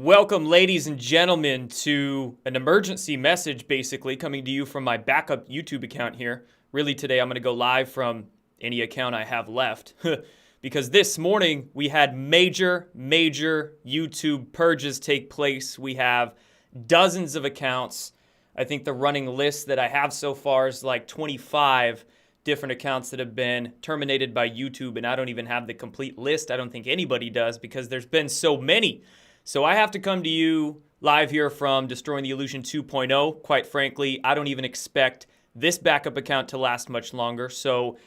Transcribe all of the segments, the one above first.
Welcome, ladies and gentlemen, to an emergency message, basically, coming to you from my backup YouTube account here. Really, today I'm going to go live from any account I have left. Because this morning, we had major YouTube purges take place. We have dozens of accounts. I think the running list that I have so far is like 25 different accounts that have been terminated by YouTube, and I don't even have the complete list. I don't think anybody does because there's been so many. So I have to come to you live here from Destroying the Illusion 2.0. Quite frankly, I don't even expect this backup account to last much longer. So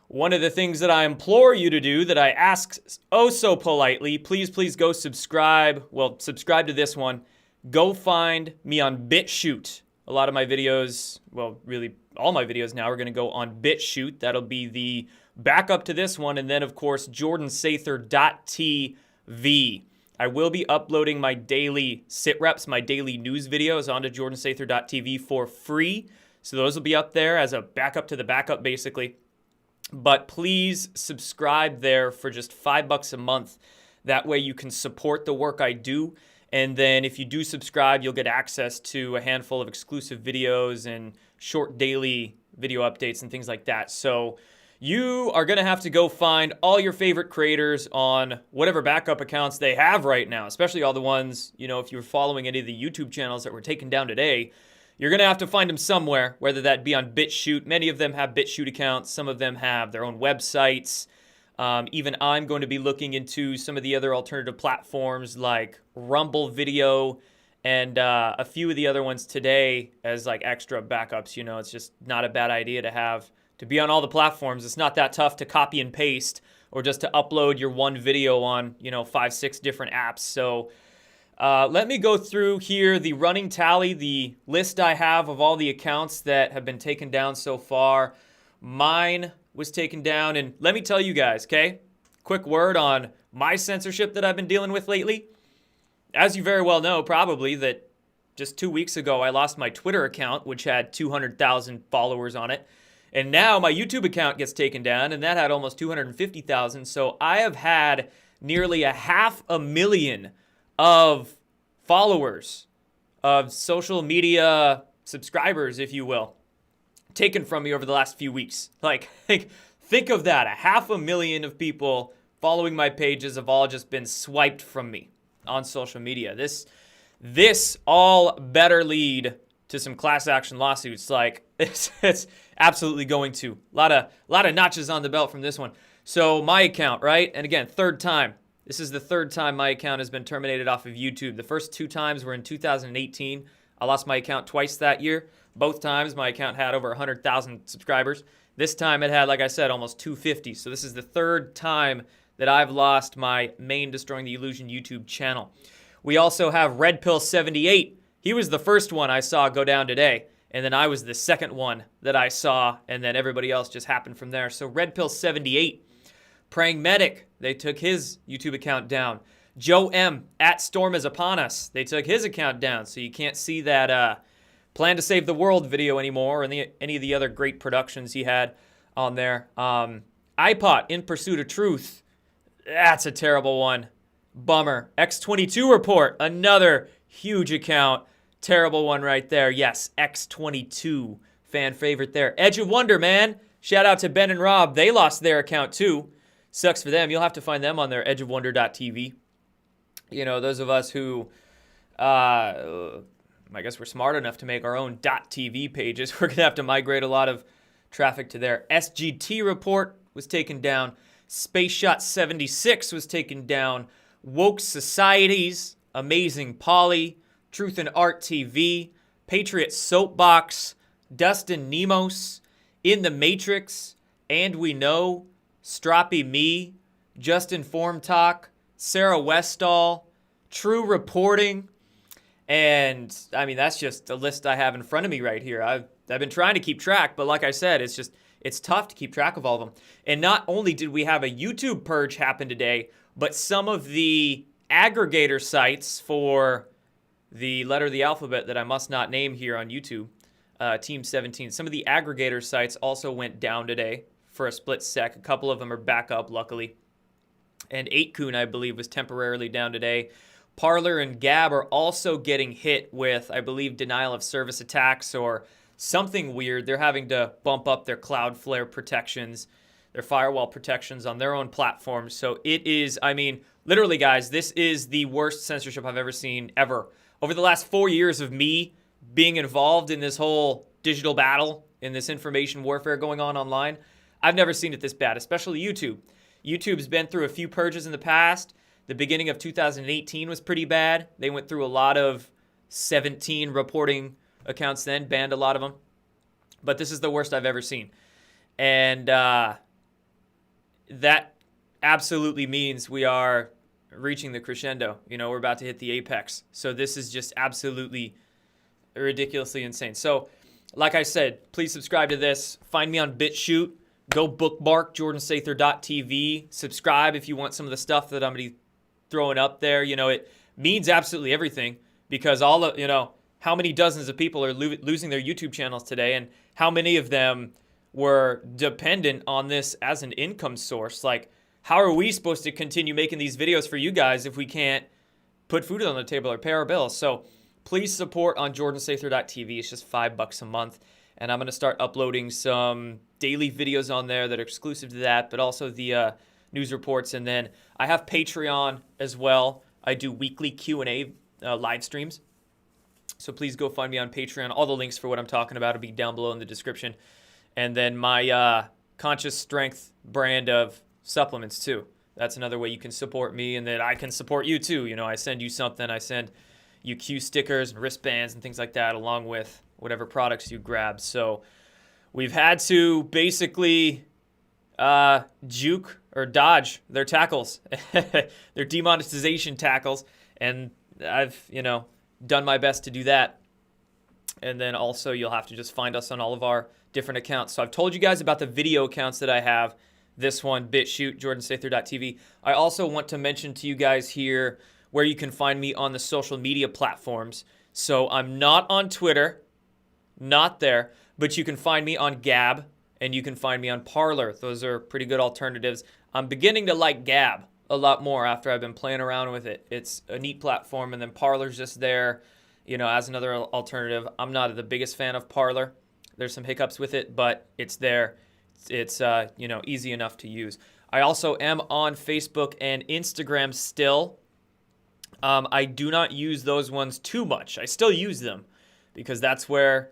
one of the things that I implore you to do, that I ask oh so politely, please go subscribe. Well, subscribe to this one. Go find me on BitChute. A lot of my videos, well, really all my videos now are going to go on BitChute. That'll be the backup to this one. And then, of course, jordansather.tv. I will be uploading my daily sit reps, my daily news videos onto jordansather.tv for free. So those will be up there as a backup to the backup, basically. But please subscribe there for just $5 a month. That way you can support the work I do. And then if you do subscribe, you'll get access to a handful of exclusive videos and short daily video updates and things like that. So you are going to have to go find all your favorite creators on whatever backup accounts they have right now, especially all the ones, if you're following any of the YouTube channels that were taken down today, you're going to have to find them somewhere, whether that be on BitChute. Many of them have BitChute accounts. Some of them have their own websites. Even I'm going to be looking into some of the other alternative platforms like Rumble Video and a few of the other ones today as like extra backups. It's just not a bad idea to be on all the platforms. It's not that tough to copy and paste or just to upload your one video on, 5-6 different apps. So let me go through here the running tally, the list I have of all the accounts that have been taken down so far. Mine was taken down, and let me tell you guys, okay? Quick word on my censorship that I've been dealing with lately. As you very well know, probably, that just 2 weeks ago I lost my Twitter account, which had 200,000 followers on it. And now my YouTube account gets taken down, and that had almost 250,000. So I have had nearly 500,000 of followers, of social media subscribers, if you will, taken from me over the last few weeks. Like think of that. 500,000 of people following my pages have all just been swiped from me on social media. This all better lead to some class action lawsuits. Like it's absolutely going to. A lot of notches on the belt from this one. So my account, right? And again, third time. This is the third time my account has been terminated off of YouTube. The first 2 times were in 2018. I lost my account twice that year. Both times my account had over 100,000 subscribers. This time it had, like I said, almost 250. So this is the third time that I've lost my main Destroying the Illusion YouTube channel. We also have RedPill78. He was the first one I saw go down today. And then I was the second one that I saw. And then everybody else just happened from there. So RedPill78. Praying Medic, they took his YouTube account down. Joe M, at Storm is Upon Us, they took his account down. So you can't see that Plan to Save the World video anymore, or any of the other great productions he had on there. iPot, In Pursuit of Truth, that's a terrible one. Bummer. X22 Report, another huge account. Terrible one right there. Yes, X22, fan favorite there. Edge of Wonder, man. Shout out to Ben and Rob. They lost their account too. Sucks for them. You'll have to find them on their edgeofwonder.tv. Those of us who, I guess we're smart enough to make our own .tv pages. We're going to have to migrate a lot of traffic to there. SGT Report was taken down. Space Shot 76 was taken down. Woke Societies, Amazing Polly, Truth and Art TV, Patriot Soapbox, Dustin Nemos, In the Matrix, And We Know, Stroppy Me, Just Informed Talk, Sarah Westall, True Reporting, and I mean that's just the list I have in front of me right here. I've been trying to keep track, but like I said, it's tough to keep track of all of them. And not only did we have a YouTube purge happen today, but some of the aggregator sites for the letter of the alphabet that I must not name here on YouTube, Team 17, some of the aggregator sites also went down today for a split sec. A couple of them are back up, luckily. And 8kun, I believe, was temporarily down today. Parler and Gab are also getting hit with, I believe, denial of service attacks or something weird. They're having to bump up their Cloudflare protections, their firewall protections on their own platforms. So it is, I mean, literally, guys, this is the worst censorship I've ever seen ever. Over the last 4 years of me being involved in this whole digital battle, in this information warfare going on online, I've never seen it this bad, especially YouTube. YouTube's been through a few purges in the past. The beginning of 2018 was pretty bad. They went through a lot of 17 reporting accounts then, banned a lot of them. But this is the worst I've ever seen. And that absolutely means we are reaching the crescendo. You know, we're about to hit the apex. So this is just absolutely ridiculously insane. So, like I said, please subscribe to this. Find me on BitChute. Go bookmark jordansather.tv. Subscribe if you want some of the stuff that I'm going to be throwing up there. You know, it means absolutely everything because all of, you know, how many dozens of people are losing their YouTube channels today, and how many of them were dependent on this as an income source? Like, how are we supposed to continue making these videos for you guys if we can't put food on the table or pay our bills? So please support on jordansather.tv. It's just $5 a month. And I'm going to start uploading some daily videos on there that are exclusive to that, but also the news reports. And then I have Patreon as well. I do weekly Q&A live streams. So please go find me on Patreon. All the links for what I'm talking about will be down below in the description. And then my Conscious Strength brand of supplements too. That's another way you can support me and that I can support you too. You know, I send you something. I send you Q stickers and wristbands and things like that along with whatever products you grab. So we've had to basically juke or dodge their tackles, their demonetization tackles. And I've, you know, done my best to do that. And then also you'll have to just find us on all of our different accounts. So I've told you guys about the video accounts that I have. This one, BitChute, jordansather.tv. I also want to mention to you guys here where you can find me on the social media platforms. So I'm not on Twitter, not there, but you can find me on Gab and you can find me on Parler. Those are pretty good alternatives. I'm beginning to like Gab a lot more after I've been playing around with it. It's a neat platform, and then Parler's just there, you know, as another alternative. I'm not the biggest fan of Parler. There's some hiccups with it, but it's there. It's you know, easy enough to use. I also am on Facebook and Instagram still. I do not use those ones too much. I still use them because that's where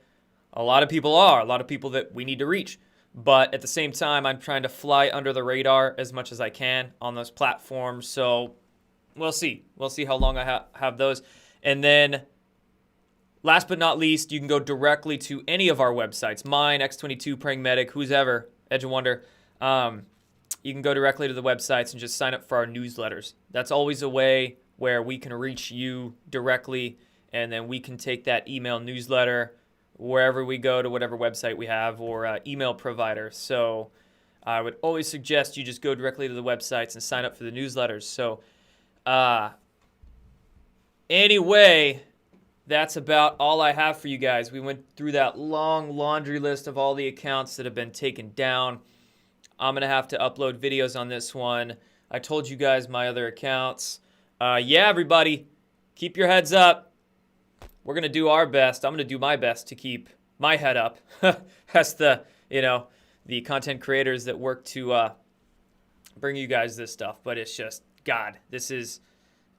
a lot of people are, a lot of people that we need to reach. But at the same time, I'm trying to fly under the radar as much as I can on those platforms. So we'll see. We'll see how long I have those. And then last but not least, you can go directly to any of our websites. Mine, X22, Praying Medic, who's ever, Edge of Wonder. You can go directly to the websites and just sign up for our newsletters. That's always a way where we can reach you directly, and then we can take that email newsletter wherever we go to whatever website we have or email provider. So I would always suggest you just go directly to the websites and sign up for the newsletters. So anyway, that's about all I have for you guys. We went through that long laundry list of all the accounts that have been taken down. I'm going to have to upload videos on this one. I told you guys my other accounts. Yeah, everybody, keep your heads up. We're going to do our best. I'm going to do my best to keep my head up. That's the, you know, the content creators that work to bring you guys this stuff. But it's just, God, this is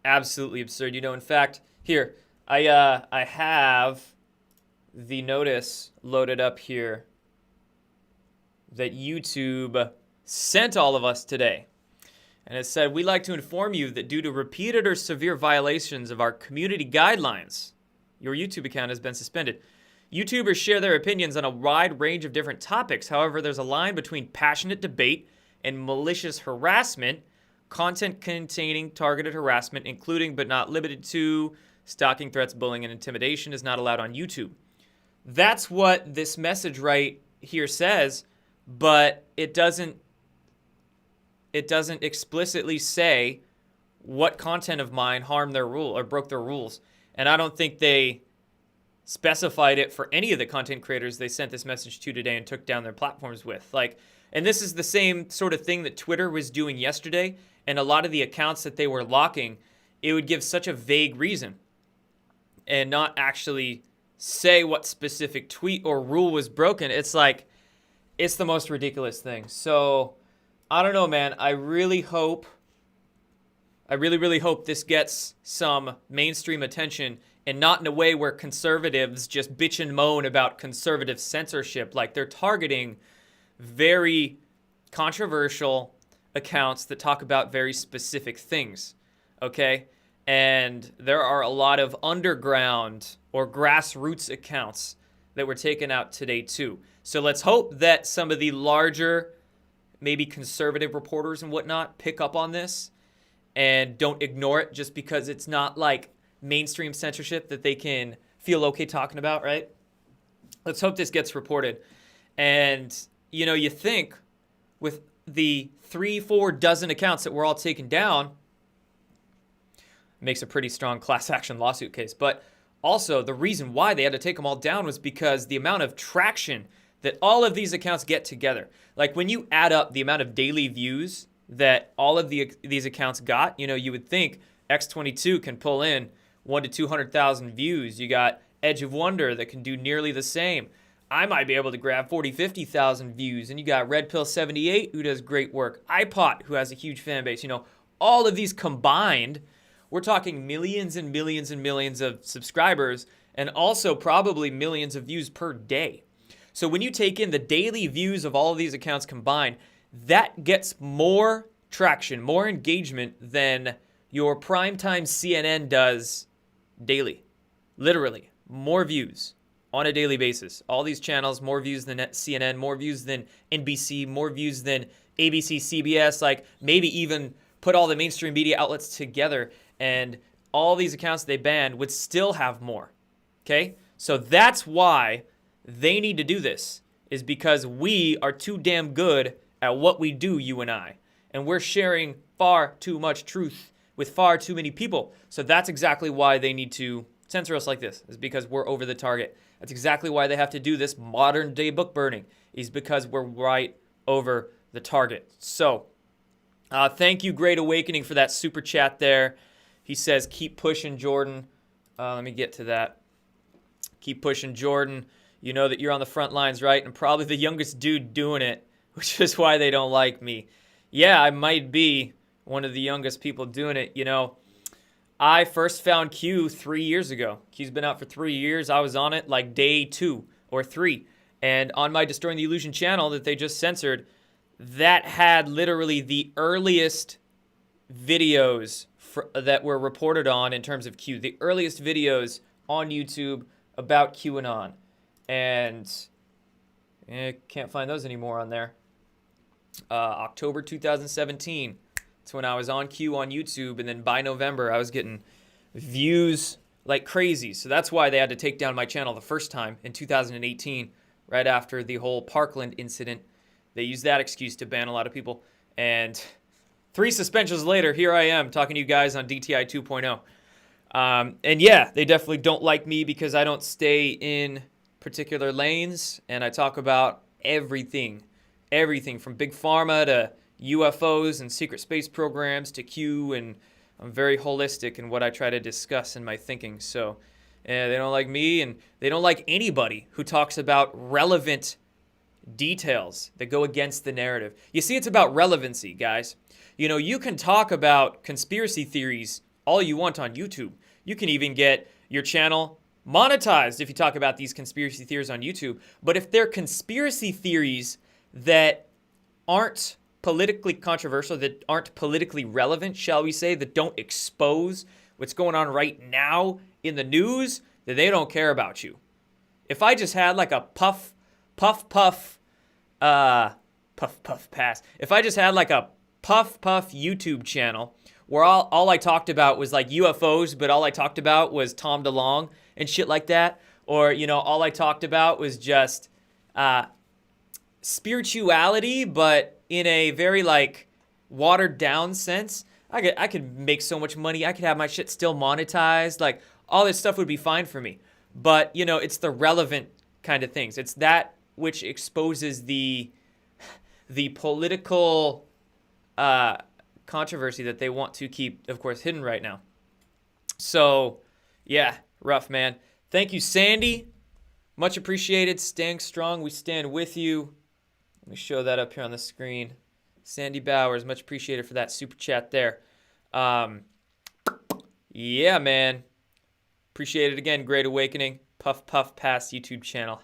absolutely absurd. You know, in fact, here, I have the notice loaded up here that YouTube sent all of us today. And it said, we'd like to inform you that due to repeated or severe violations of our community guidelines, your YouTube account has been suspended. YouTubers share their opinions on a wide range of different topics. However, there's a line between passionate debate and malicious harassment. Content containing targeted harassment, including but not limited to stalking, threats, bullying, and intimidation, is not allowed on YouTube. That's what this message right here says, but it doesn't explicitly say what content of mine harmed their rule or broke their rules. And I don't think they specified it for any of the content creators they sent this message to today and took down their platforms with. Like, and this is the same sort of thing that Twitter was doing yesterday, and a lot of the accounts that they were locking, it would give such a vague reason and not actually say what specific tweet or rule was broken. It's like, it's the most ridiculous thing. So I don't know, man. I really hope this gets some mainstream attention, and not in a way where conservatives just bitch and moan about conservative censorship. Like, they're targeting very controversial accounts that talk about very specific things, okay? And there are a lot of underground or grassroots accounts that were taken out today too. So let's hope that some of the larger, maybe conservative reporters and whatnot pick up on this and don't ignore it just because it's not like mainstream censorship that they can feel okay talking about, right? Let's hope this gets reported. And, you know, you think with the 3-4 dozen accounts that were all taken down, makes a pretty strong class action lawsuit case. But also, the reason why they had to take them all down was because the amount of traction that all of these accounts get together. Like, when you add up the amount of daily views that all of these accounts got, you know, you would think X22 can pull in 100,000 to 200,000 views. You got Edge of Wonder that can do nearly the same. I might be able to grab 40,000, 50,000 views. And you got Red Pill 78 who does great work. iPot, who has a huge fan base. You know, all of these combined, we're talking millions and millions and millions of subscribers, and also probably millions of views per day. So when you take in the daily views of all of these accounts combined, that gets more traction, more engagement than your primetime CNN does daily. Literally, more views on a daily basis. All these channels, more views than CNN, more views than NBC, more views than ABC, CBS, like maybe even put all the mainstream media outlets together, and all these accounts they banned would still have more, okay? So that's why they need to do this, is because we are too damn good at what we do, you and I. And we're sharing far too much truth with far too many people. So that's exactly why they need to censor us like this, is because we're over the target. That's exactly why they have to do this modern day book burning, is because we're right over the target. So thank you, Great Awakening, for that super chat there. He says, keep pushing, Jordan. Let me get to that. Keep pushing, Jordan. You know that you're on the front lines, right? And probably the youngest dude doing it, which is why they don't like me. Yeah, I might be one of the youngest people doing it. You know, I first found Q 3 years ago. Q's been out for 3 years. I was on it like day 2 or 3. And on my Destroying the Illusion channel that they just censored, that had literally the earliest videos that were reported on in terms of Q. The earliest videos on YouTube about QAnon. And can't find those anymore on there. October 2017. That's when I was on Q on YouTube, and then by November I was getting views like crazy. So that's why they had to take down my channel the first time in 2018, right after the whole Parkland incident. They used that excuse to ban a lot of people. And 3 suspensions later, here I am talking to you guys on DTI 2.0. And yeah, they definitely don't like me because I don't stay in particular lanes, and I talk about everything from big pharma to UFOs and secret space programs to Q, and I'm very holistic in what I try to discuss in my thinking. So they don't like me, and they don't like anybody who talks about relevant details that go against the narrative. You see, it's about relevancy, guys. You know, you can talk about conspiracy theories all you want on YouTube. You can even get your channel monetized if you talk about these conspiracy theories on YouTube. But if they're conspiracy theories that aren't politically controversial, that aren't politically relevant, shall we say, that don't expose what's going on right now in the news, then they don't care about you. If I just had like a puff pass. If I just had like a puff YouTube channel where all I talked about was like UFOs, but all I talked about was Tom DeLonge and shit like that, or, you know, all I talked about was just spirituality, but in a very like watered down sense, I could make so much money. I could have my shit still monetized. Like, all this stuff would be fine for me. But, you know, it's the relevant kind of things. It's that which exposes the political controversy that they want to keep, of course, hidden right now. So, yeah, rough, man. Thank you, Sandy. Much appreciated. Staying strong. We stand with you. Let me show that up here on the screen. Sandy Bowers, much appreciated for that super chat there. Yeah, man. Appreciate it again. Great Awakening. Puff Puff Pass YouTube channel.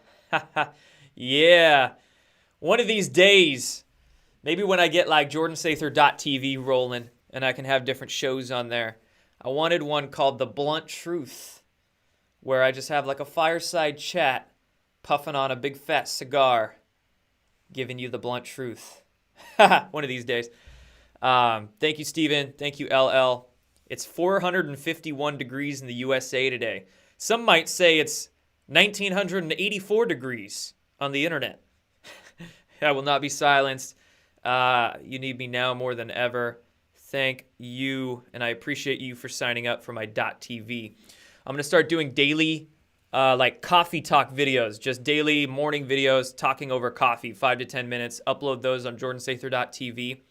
Yeah. One of these days, maybe when I get like JordanSather.tv rolling and I can have different shows on there, I wanted one called The Blunt Truth, where I just have like a fireside chat, puffing on a big fat cigar, giving you the blunt truth. One of these days. Thank you, Steven. Thank you, LL. It's 451 degrees in the USA today. Some might say it's 1984 degrees on the internet. I will not be silenced. You need me now more than ever. Thank you, and I appreciate you for signing up for my .tv. I'm going to start doing daily like coffee talk videos, just daily morning videos talking over coffee, 5 to 10 minutes. Upload those on JordanSather.tv.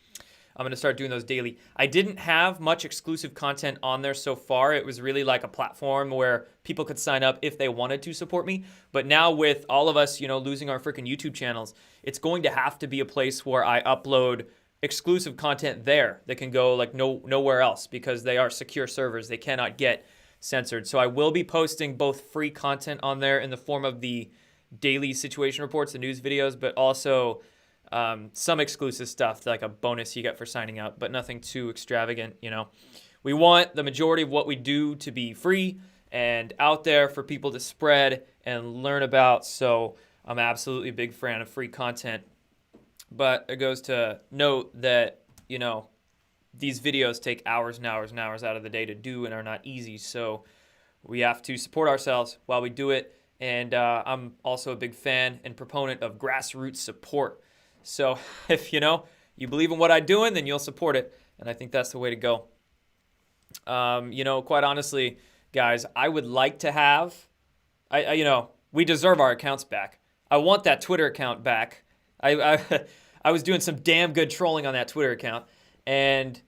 I'm going to start doing those daily. I didn't have much exclusive content on there so far. It was really like a platform where people could sign up if they wanted to support me. But now with all of us, losing our freaking YouTube channels, it's going to have to be a place where I upload exclusive content there that can go like nowhere else, because they are secure servers. They cannot get censored. So I will be posting both free content on there in the form of the daily situation reports, the news videos, but also some exclusive stuff, like a bonus you get for signing up, but nothing too extravagant. We want the majority of what we do to be free and out there for people to spread and learn about. So I'm absolutely a big fan of free content. But it goes to note that, these videos take hours and hours and hours out of the day to do and are not easy. So we have to support ourselves while we do it. And I'm also a big fan and proponent of grassroots support. So if, you believe in what I'm doing, then you'll support it. And I think that's the way to go. Quite honestly, guys, I would like to have, we deserve our accounts back. I want that Twitter account back. I was doing some damn good trolling on that Twitter account. And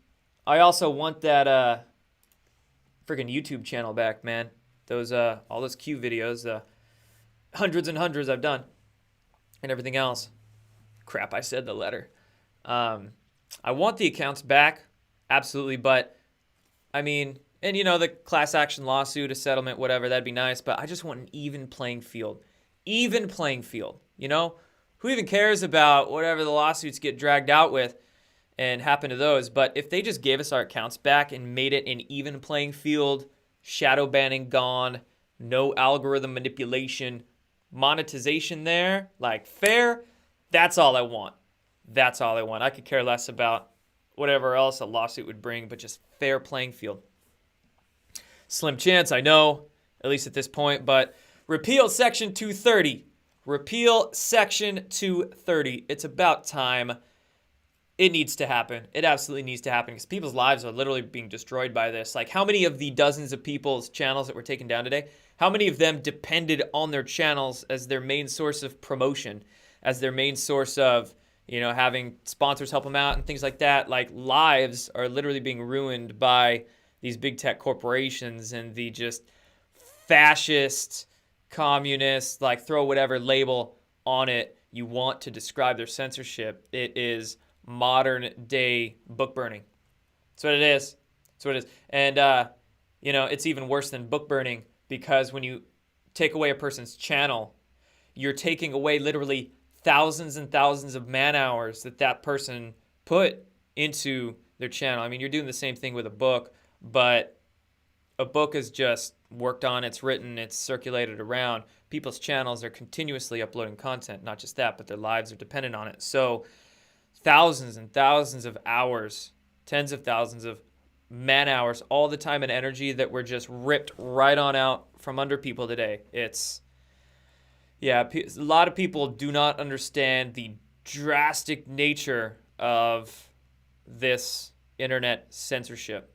I also want that freaking YouTube channel back, man. Those all those Q videos, hundreds and hundreds I've done, and everything else. Crap, I said the letter. I want the accounts back, absolutely, but I mean, and the class action lawsuit, a settlement, whatever, that'd be nice, but I just want an even playing field. Even playing field, Who even cares about whatever the lawsuits get dragged out with and happen to those? But if they just gave us our accounts back and made it an even playing field, shadow banning gone, no algorithm manipulation, monetization there, like fair, that's all I want. That's all I want. I could care less about whatever else a lawsuit would bring, but just fair playing field. Slim chance, I know, at least at this point, but repeal Section 230. Repeal Section 230. It's about time. It needs to happen. It absolutely needs to happen, because people's lives are literally being destroyed by this. Like, how many of the dozens of people's channels that were taken down today, how many of them depended on their channels as their main source of promotion, as their main source of, having sponsors help them out and things like that? Like, lives are literally being ruined by these big tech corporations and the just fascist, communist, like, throw whatever label on it you want to describe their censorship. It is modern day book burning. That's what it is. That's what it is. And, it's even worse than book burning, because when you take away a person's channel, you're taking away literally thousands and thousands of man hours that person put into their channel. I mean, you're doing the same thing with a book, but a book is just worked on, it's written, it's circulated around. People's channels are continuously uploading content. Not just that, but their lives are dependent on it. So thousands and thousands of hours, tens of thousands of man hours, all the time and energy that were just ripped right on out from under people today. A lot of people do not understand the drastic nature of this internet censorship.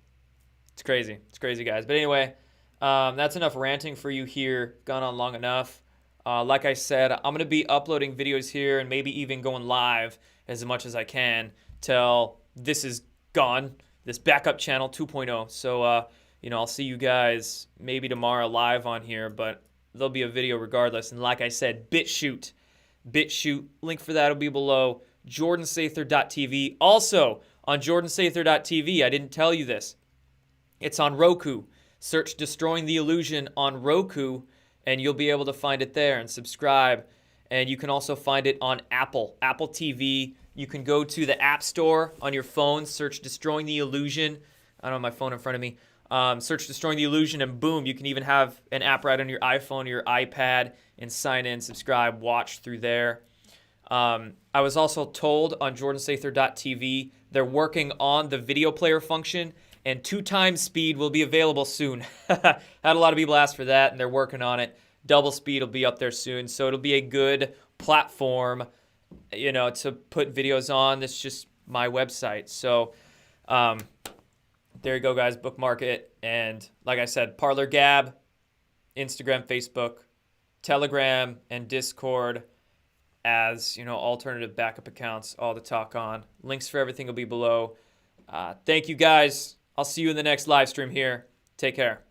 It's crazy. It's crazy, guys. But anyway, that's enough ranting for you here. Gone on long enough. Like I said, I'm going to be uploading videos here and maybe even going live as much as I can till this is gone, this backup channel 2.0. So I'll see you guys maybe tomorrow live on here, but there'll be a video regardless. And like I said, BitChute, link for that will be below. JordanSather.tv. Also on JordanSather.tv, I didn't tell you this. It's on Roku. Search Destroying the Illusion on Roku, and you'll be able to find it there and subscribe. And you can also find it on Apple TV. You can go to the App Store on your phone, search Destroying the Illusion. I don't have my phone in front of me. Search Destroying the Illusion, and boom, you can even have an app right on your iPhone or your iPad and sign in, subscribe, watch through there. I was also told on jordansather.tv they're working on the video player function, and 2x speed will be available soon. Had a lot of people ask for that, and they're working on it. Double speed will be up there soon, so it'll be a good platform, to put videos on. That's just my website. So there you go, guys. Bookmark it. And like I said, Parler, Gab, Instagram, Facebook, Telegram, and Discord as, alternative backup accounts, all to talk on. Links for everything will be below. Thank you, guys. I'll see you in the next live stream here. Take care.